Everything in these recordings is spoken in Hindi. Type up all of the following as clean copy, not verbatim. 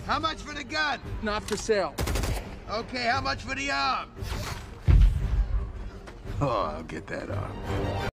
How much for the gun? Not for sale. Okay, how much for the arm? Oh, I'll get that arm.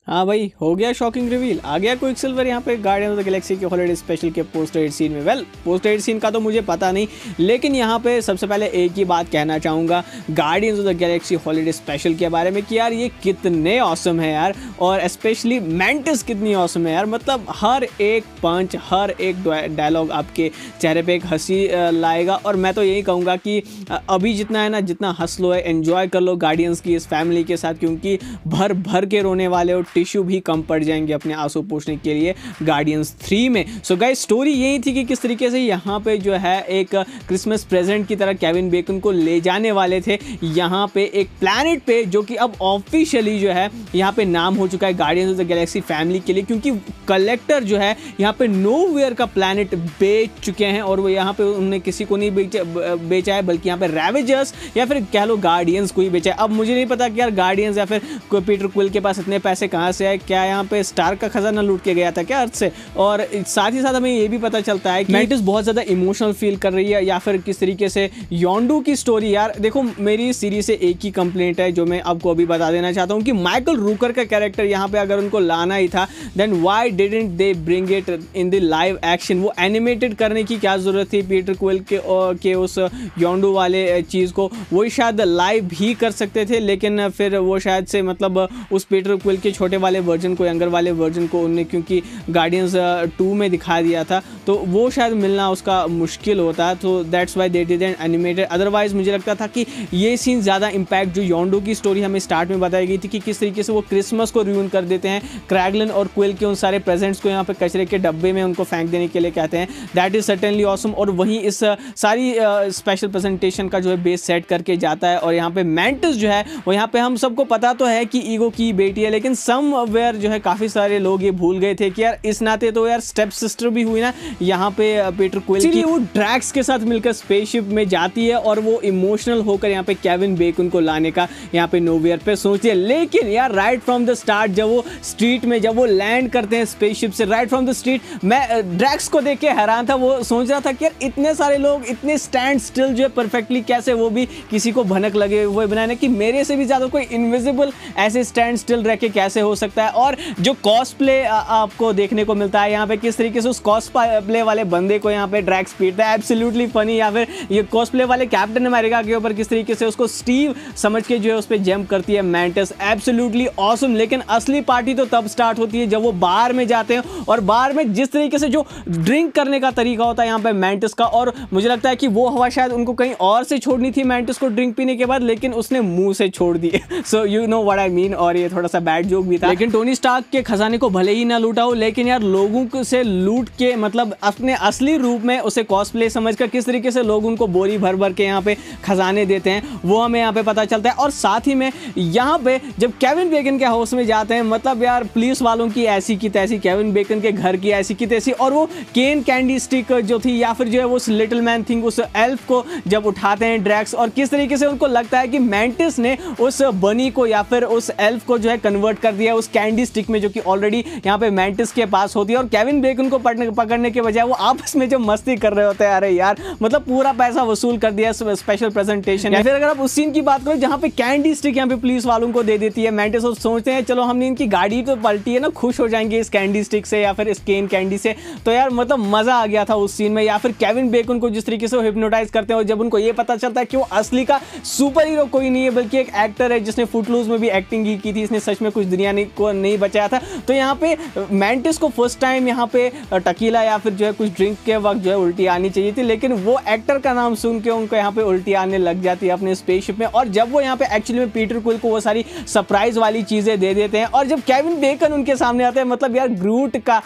हाँ भाई, हो गया शॉकिंग रिवील, आ गया क्विकसिल्वर यहाँ पे गार्डियंस ऑफ द गैलेक्सी के हॉलिडे स्पेशल के पोस्ट एड सीन में। वेल, पोस्ट एड सीन का तो मुझे पता नहीं, लेकिन यहाँ पे सबसे पहले एक ही बात कहना चाहूँगा guardians of the Galaxy holiday special के बारे में कि यार ये कितने ऑसम है यार, और स्पेशली मैंटिस कितनी ऑसम है यार। मतलब हर एक पंच, हर एक डायलॉग आपके चेहरे पे एक हंसी लाएगा। और मैं तो यही कहूँगा कि अभी जितना है ना, जितना हंस लो है, एन्जॉय कर लो गार्डियंस की इस फैमिली के साथ, क्योंकि भर भर के रोने वाले हो, टिश्यू भी कम पड़ जाएंगे अपने आंसू पोंछने के लिए गार्डियंस 3 में। सो गाइस, स्टोरी यही थी कि किस तरीके से यहाँ पे जो है एक क्रिसमस प्रेजेंट की तरह केविन बेकन को ले जाने वाले थे यहाँ पे एक प्लैनेट पे, जो कि अब ऑफिशियली जो है यहाँ पे नाम हो चुका है guardians of the Galaxy family के लिए, क्योंकि कलेक्टर जो है यहाँ पे नोवेयर का प्लैनेट बेच चुके हैं। और वो यहाँ पे उन्होंने किसी को नहीं बेचा है, बल्कि यहाँ पे रैवेजर्स या फिर कह लो गार्डियंस को ही बेचा है। अब मुझे नहीं पता कि यार गार्डियंस या फिर पीटर क्विल के पास इतने पैसे कहाँ से आए, क्या यहाँ पे स्टार का खजाना लूट के गया था क्या अर्थ से। और साथ ही साथ हमें ये भी पता चलता है कि मैटिस बहुत ज़्यादा इमोशनल फील कर रही है, या फिर किस तरीके से योंडू की स्टोरी। यार देखो, मेरी सीरीज से एक ही कंप्लेंट है जो मैं आपको अभी बता देना चाहता हूँ कि माइकल रूकर का कैरेक्टर यहाँ पे अगर उनको लाना ही था, then why didn't they bring it in the live action. वो एनिमेटेड करने की क्या ज़रूरत थी पीटर क्विल के उस योंडू वाले चीज़ को, वो शायद लाइव भी कर सकते थे, लेकिन फिर वो शायद से मतलब उस पीटर क्विल के छोटे वाले वर्जन को, यंगर वाले वर्जन को उन्होंने क्योंकि गार्डियंस 2 में दिखा दिया था, तो वो शायद मिलना उसका मुश्किल होता, तो that's why they did an animated. Otherwise मुझे लगता था कि ये सीन ज़्यादा इम्पैक्ट, जो योंडू की स्टोरी हमें स्टार्ट में बताई गई थी कि किस तरीके से वो क्रिसमस को रूइन कर देते हैं, क्रैगलन और क्विल के उन सारे प्रेजेंट्स को यहाँ पे कचरे के डब्बे में उनको फेंक देने के लिए कहते हैं, दैट इज सर्टेनली ऑसम। और वहीं इस सारी स्पेशल प्रेजेंटेशन का जो है बेस सेट करके जाता है। और यहाँ पे मैंटिस जो है वो यहाँ पे हम सबको पता तो है कि ईगो की बेटी है, लेकिन समवेयर जो है काफ़ी सारे लोग ये भूल गए थे कि यार इस नाते तो यार स्टेप सिस्टर भी हुई ना यहाँ पे पीटर क्विल की। वो ड्रैक्स के साथ मिलकर स्पेसशिप में जाती है और वो इमोशनल होकर यहाँ पे केविन बेकन को लाने का यहाँ पे नोवेयर पे सोचती है। लेकिन यार राइट फ्रॉम द स्टार्ट जब वो स्ट्रीट में जब वो लैंड करते हैं स्पेसशिप से, राइट फ्रॉम द स्ट्रीट, मैं ड्रैक्स को देख के हैरान था। वो सोच रहा था कि यार इतने सारे लोग इतने स्टैंड स्टिल जो है परफेक्टली, कैसे वो भी किसी को भनक लगे हुए बनाने कि मेरे से भी ज़्यादा कोई इनविजिबल ऐसे स्टैंड स्टिल रह के कैसे हो सकता है। और जो कॉस्प्ले आपको देखने को मिलता है यहाँ पे, किस तरीके से उस कॉस्प्ले वाले बंदे को यहाँ पे ड्रैक्स पीटता है, एब्सोल्युटली फनी। या फिर ये कॉस्प्ले वाले कैप्टन अमेरिका के ऊपर किस तरीके से उसको स्टीव समझ के जो है उस पर जंप करती है मैंटिस, एब्सोल्युटली ऑसम। लेकिन असली पार्टी तो तब स्टार्ट होती है जब वो बार में जाते हैं, और बार में जिस तरीके से जो ड्रिंक करने का तरीका होता है यहाँ पे मैंटिस का, और मुझे लगता है कि वो हवा शायद उनको कहीं और से छोड़नी थी मैंटिस को ड्रिंक पीने के बाद, लेकिन उसने मुंह से छोड़ दी। So you know what I mean. और ये थोड़ा सा बैड जोक भी था। लेकिन टोनी स्टार्क के खजाने को भले ही ना लूटा हो, लेकिन यार लोगों से लूट के मतलब अपने असली रूप में उसे कॉस्प्ले समझकर किस तरीके से लोग उनको बोरी भर भर के यहाँ पे खजाने देते हैं, वो हमें यहाँ पे पता चलता है। और साथ ही में यहाँ पे जब केविन बेकन के हाउस में जाते हैं, मतलब यार पुलिस वालों की ऐसी की तैसी, केविन बेकन के घर की ऐसी की तैसी, और वो केन कैंडी स्टिक जो थी, या फिर जो है वो उस लिटिल मैन थिंग, उस एल्फ को जब उठाते हैं ड्रैक्स, और किस तरीके से उनको लगता है कि मैंटिस ने उस बनी को या फिर उस एल्फ को जो है कन्वर्ट कर दिया उस कैंडी स्टिक में, जो कि ऑलरेडी यहाँ पे मैंटिस के पास होती है। और केविन बेकन को पकड़ने के बजाय वो आपस में जो मस्ती कर रहे होते हैं, अरे यार मतलब पूरा पैसा वसूल कर दिया स्पेशल प्रेजेंटेशन। या फिर अगर आप उस सीन की बात करो जहाँ पे कैंडी स्टिक यहाँ पे पुलिस वालों को दे देती है मैंटिस, और सोचते हैं चलो हमने इनकी गाड़ी तो पलटी है ना, खुश हो जाएंगे इस कैंडी स्टिक से या फिर इस केन कैंडी से। तो यार मतलब मजा आ गया था उस सीन में। या फिर केविन बेकन को जिस तरीके से वो हिप्नोटाइज करते हैं, और जब उनको ये पता चलता है कि वो असली का सुपर हीरो कोई नहीं है बल्कि एक एक्टर है जिसने फुटलूज में भी एक्टिंग की थी, इसने सच में कुछ दुनिया को नहीं बचाया था। तो यहाँ पे मैंटिस को फर्स्ट टाइम यहाँ पे टकीला या फिर जो है कुछ ड्रिंक के वक्त जो है उल्टी आनी चाहिए थी, लेकिन वो एक्टर का नाम सुन के उनको यहाँ पे उल्टी आने लग जाती है अपने स्पेसशिप में। और जब वो यहाँ पे एक्चुअली में पीटर क्विल को वो सारी सरप्राइज वाली चीजें दे देते हैं, और जब केविन बेकन उनके सामने आते हैं, मतलब यार ग्रूट का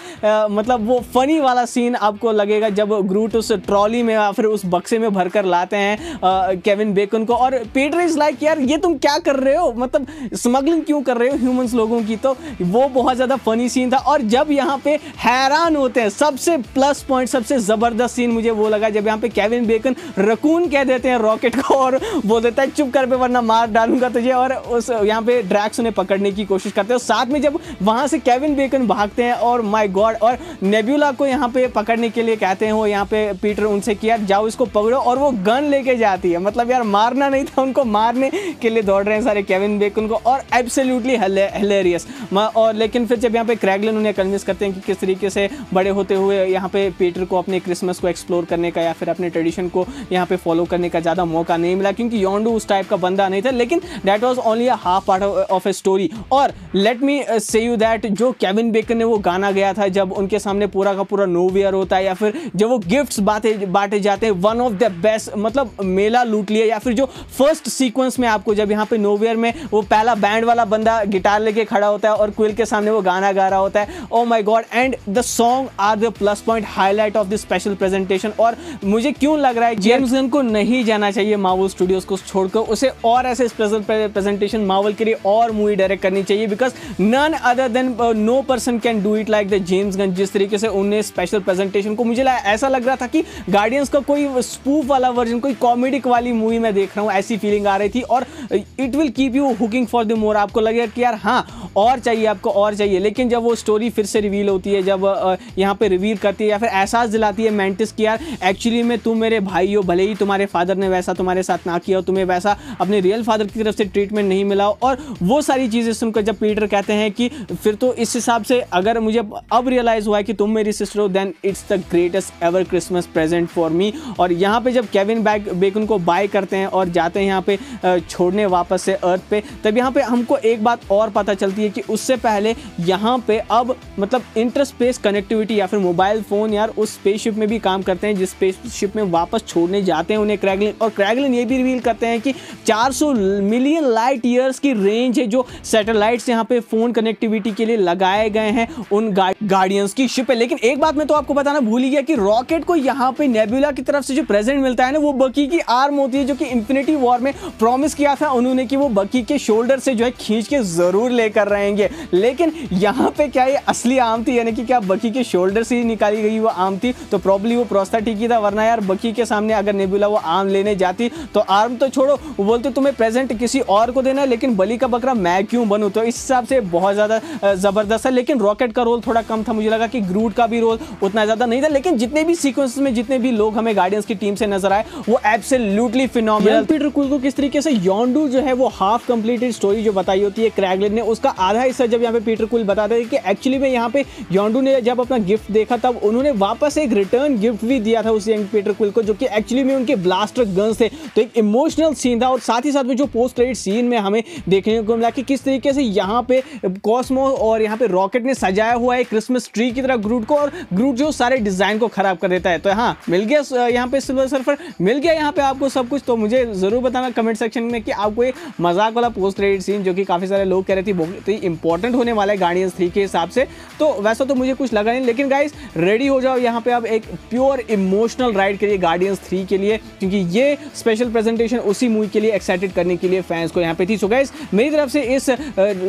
मतलब वो फनी वाला सीन आपको लगेगा जब ग्रूट उस ट्रॉली में या फिर उस बक्से में भरकर लाते हैं केविन बेकन को, और पीटर इज लाइक यार ये तुम क्या कर रहे हो, मतलब स्मगलिंग क्यों कर रहे हो ह्यूमंस लोगों की, तो वो बहुत ज़्यादा फनी सीन था। और जब यहाँ पे हैरान होते हैं, सबसे प्लस पॉइंट, सबसे ज़बरदस्त सीन मुझे वो लगा जब यहाँ पे केविन बेकन रकून कह देते हैं रॉकेट को और बोल देता है चुप कर पे वरना मार डालूंगा तुझे, और उस यहाँ पे ड्रैक्स उन्हें पकड़ने की कोशिश करते हैं। और साथ में जब वहाँ से केविन बेकन भागते हैं और माय गॉड, और नेबुला को यहाँ पे पकड़ने के लिए कहते हैं वो यहाँ पे पीटर उनसे कि यार जाओ इसको पकड़ो, और वो गन लेके जाती है। मतलब यार मारना नहीं था, उनको मारने के लिए दौड़ रहे हैं सारे केविन बेकन को, और एब्सोल्युटली हिलेरियस। और लेकिन फिर जब यहाँ पे क्रैगलिन उन्हें कन्विंस करते हैं कि किस तरीके से बड़े होते हुए यहाँ पे पीटर को अपने क्रिसमस को एक्सप्लोर करने का या फिर अपने ट्रेडिशन को यहाँ पे फॉलो करने का ज़्यादा मौका नहीं मिला, क्योंकि योंडू उस टाइप का बंदा नहीं था। लेकिन that was only a half part of a story. और लेट मी से यू दैट जो केविन बेकन ने वो गाना गया था जब उनके सामने पूरा का पूरा नोवियर होता है या फिर जब वो गिफ्ट्स बांटे जाते हैं, वन ऑफ द बेस्ट, मतलब मेला लूट लिया। या फिर जो फर्स्ट सीक्वेंस में आपको जब यहाँ पे नोवियर में वो पहला बैंड वाला बंदा गिटार लेके खड़ा होता है और क्विल के सामने वो गाना गा रहा होता है, oh my god, and the song are the plus point highlight of the special presentation. और मुझे क्यों लग रहा है जेम्स गन को नहीं जाना चाहिए मार्वल स्टूडियोज को छोड़कर, उसे और ऐसे स्पेशल प्रेजेंटेशन मार्वल के लिए और मूवी डायरेक्ट करनी चाहिए, because none other than no person can do it like the James Gunn. जिस तरीके से उन्हें स्पेशल प्रेजेंटेशन को, मुझे ऐसा लग रहा था कि गार्डियंस का कोई स्पूफ वाला वर्जन, कोई कॉमेडिक वाली मूवी मैं देख रहा हूँ, ऐसी फीलिंग आ रही थी। और it will keep you hooking for the more, आपको लगेगा कि यार हाँ और चाहिए, आपको और चाहिए। लेकिन जब वो स्टोरी फिर से रिवील होती है, जब यहाँ पे रिवील करती है या फिर एहसास दिलाती है मैंटिस कि यार एक्चुअली में तुम मेरे भाई हो, भले ही तुम्हारे फादर ने वैसा तुम्हारे साथ ना किया हो, तुम्हें वैसा अपने रियल फादर की तरफ से ट्रीटमेंट नहीं मिला हो, और वो सारी चीज़ें सुनकर जब पीटर कहते हैं कि फिर तो इस हिसाब से अगर मुझे अब रियलाइज़ हुआ है कि तुम मेरी सिस्टर हो, then it's the greatest ever Christmas present for me. और यहाँ पे जब केविन बेकन को बाय करते हैं और जाते हैं यहाँ पे छोड़ने वापस से अर्थ पे, तब यहाँ पे हमको एक बात और पता चलती है कि उससे पहले यहाँ पे अब मतलब इंटरस्पेस कनेक्टिविटी या फिर मोबाइल फ़ोन यार उस स्पेसशिप में भी काम करते हैं, जिस स्पेसशिप में वापस छोड़ने जाते हैं उन्हें क्रैगलिन। और क्रैगलिन ये भी रिवील करते हैं कि 400 मिलियन लाइट ईयर्स की रेंज है जो सैटेलाइट्स यहाँ पे फ़ोन कनेक्टिविटी के लिए लगाए गए हैं उन गार्डियंस की शिप है। लेकिन एक बात मैं तो आपको बताना भूल ही गया कि रॉकेट को यहाँ पे नेबुला की तरफ से जो प्रेजेंट मिलता है ना, वो बकी की आर्म होती है, जो कि इन्फिनिटी वॉर में प्रॉमिस किया था उन्होंने कि वो बकी के शोल्डर से जो है खींच के जरूर लेकर रहेंगे। लेकिन यहाँ पे क्या ये असली आर्म थी, यानी कि क्या बकी के शोल्डर से ही निकाली गई वो आर्म थी, तो प्रॉब्ली वो प्रोस्थेटिक ही था। वरना यार बकी के सामने अगर नेबुला वो आर्म लेने जाती तो आर्म तो छोड़ो, वो बोलते तुम्हें प्रेजेंट किसी और को देना है, लेकिन बलि का बकरा मैं क्यों बनूं। तो इस हिसाब से बहुत ज़्यादा ज़बरदस्त है। लेकिन रॉकेट का रोल थोड़ा कम था, मुझे लगा कि ग्रूट का भी रोल उतना ज़्यादा नहीं था। लेकिन जितने भी सीक्वेंसेस में जितने भी लोग हमें गार्डियंस की टीम से नजर आए वो एब्सोल्युटली फिनोमिनल। पीटर क्विल को किस तरीके से योंडू जो है वो हाफ कंप्लीटेड स्टोरी जो बताई होती है क्रैगलिन ने, उसका आधा हिस्सा जब यहाँ पे पीटर क्विल बताते हैं कि एक्चुअली में यहाँ पे योंडू ने जब अपना गिफ्ट देखा तब उन्होंने वापस एक रिटर्न गिफ्ट भी दिया था उस यंग पीटर क्विल को, जो कि एक्चुअली में उनके ब्लास्टर गन्स थे। तो एक इमोशनल सीन था। और साथ ही साथ में जो पोस्ट क्रेडिट सीन में हमें देखने को मिला कि किस तरीके से यहाँ पे कॉस्मो और यहाँ पे रॉकेट ने सजाया हुआ है क्रिसमस ट्री की तरह ग्रूट को, और ग्रूट जो सारे डिजाइन को खराब कर देता है। तो हाँ, मिल गया यहाँ पे सिल्वर सर्फर, मिल गया यहाँ पे आपको सब कुछ। तो मुझे जरूर बताना कमेंट सेक्शन में कि आपको ये मजाक वाला पोस्ट क्रेडिट सीन, जो कि काफी सारे लोग कह रहे थे बहुत ही इंपॉर्टेंट होने वाला है गार्डियंस 3 के हिसाब से, तो वैसा तो मुझे कुछ लगा नहीं। लेकिन गाइस रेडी हो जाओ यहाँ पे अब एक प्योर इमोशनल राइड के लिए गार्डियंस 3 के लिए, क्योंकि ये स्पेशल प्रेजेंटेशन उसी मूवी के लिए एक्साइटेड करने के लिए फैंस को यहाँ पे थी। सो गाइस मेरी तरफ से इस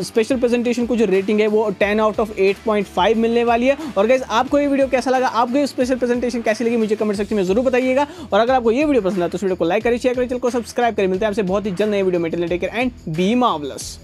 स्पेशल प्रेजेंटेशन को जो रेटिंग है वो 10 आउट ऑफ 8.5 मिलने वाली है। और गाइस आपको ये वीडियो कैसा लगा, आपको ये स्पेशल प्रेजेंटेशन कैसी लगी, मुझे कमेंट सेक्शन में जरूर बताइएगा। और अगर आपको ये वीडियो पसंद है तो इस वीडियो को लाइक करें, शेयर करें, चैनल को सब्सक्राइब करें। मिलते हैं आपसे बहुत ही जल्द नए वीडियो में। Take care and be marvellous.